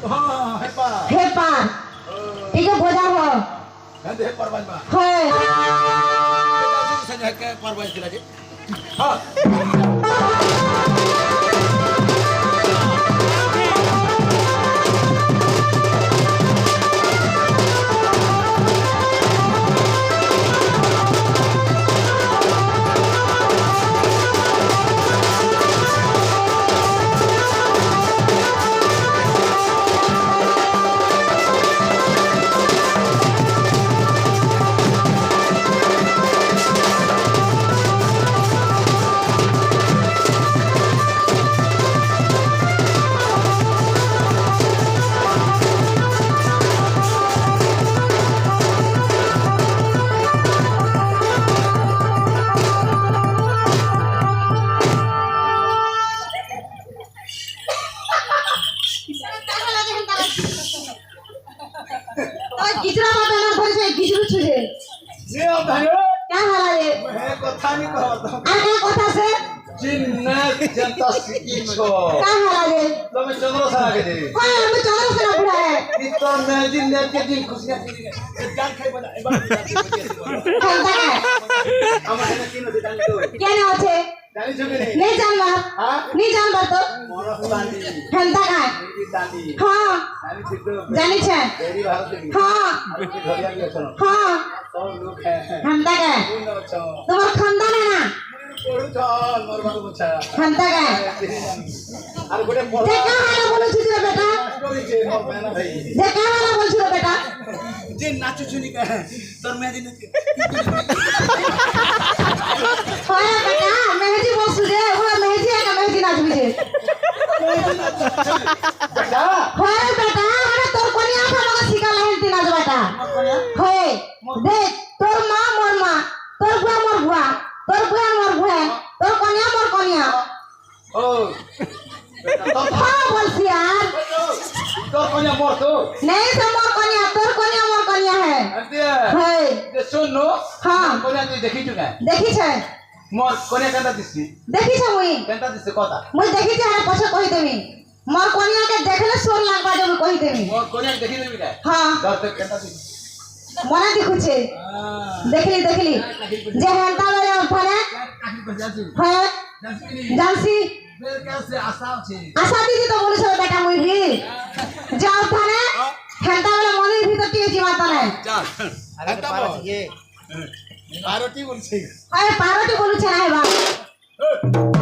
हां हे पार ठीक है बोझा हो दे परवाज बा है संजय के परवाज दिला जी हां किचरा बात ना बोल से किचरू छुजे ने भाइयो क्या हाल है मैं कथा नहीं कहत आगे कथा से जिन्ना जनता सिकी छो क्या हाल है તમે ચંદ્ર સારા કે દે कोई हम चंद्र से ना बुला है ઈ તો મેં દિન ને કે દિન ખુશિયા કરી જાન ખાઈ બના એ બાત ठंडा है અમારે ને કિનો દે જાન તો क्या ना होचे જાની છો કે નહીં नहीं जान बात हां नहीं जान बात तो મોરો દાંડી ठंडा है ઈ દાંડી हाँ જાની છે તો जानी छे तेरी भारत की हाँ आपकी घरिया के छनो हाँ सब लोग है ठंडा है कोई न छो तुम्हारा खानदान है ना कोड़ू छो मोर बाबू मुछा ठंडा है আর গোটে পড়া देखा वाला बोलो छुजे बेटा স্টোরি কে মোর মেনা ভাই देखा वाला बोल छुजे बेटा যে নাচু চুনি কা তোর মে দিন होया बेटा मेहंदी बोल छुजे वो मेहंदी है का मेहंदी नाच बुझे बेटा होया बेटा अरे तोर कोनिया था मगर सिखा लहन ती नाच बेटा होए देख तोर मां मोर मां तोर बुआ मोर बुआ तोर बुआ मोर बुआ तोर कोनिया मोर कोनिया ओ बेटा तो हाँ बोल यार तो कोन्या मोर तो नहीं तो मोर कोनिया तोर कोनिया मोर कोनिया है अंते होए যে শুনো हाँ কোন্য়া তুই দেখি চুকা देखी छे মোর কোন্য়া কেনটা দিছি देखी छे मुई কেনটা দিছে কথা मुई देखी छे अरे पछे कहि देबी मोर कोनिया के देखले सोर लागबा जब कहि देबी মোর কোন্য়া দেখি দেবি কা हाँ দর কেনটা দিছি मना दिखुछे देखली जे हेंता बेले उठाने কাকি কই যাচ্ছি है যাচ্ছি जानसी বের কাছে আশা আছে आशा दीदी तो बोले छे बेटा मुई भी जा उठाने हेंता बेले मनिर भीतर टिके जीवा तने চল আরে পারতি বলছি अरे पारोटी बोलू छे ना है बा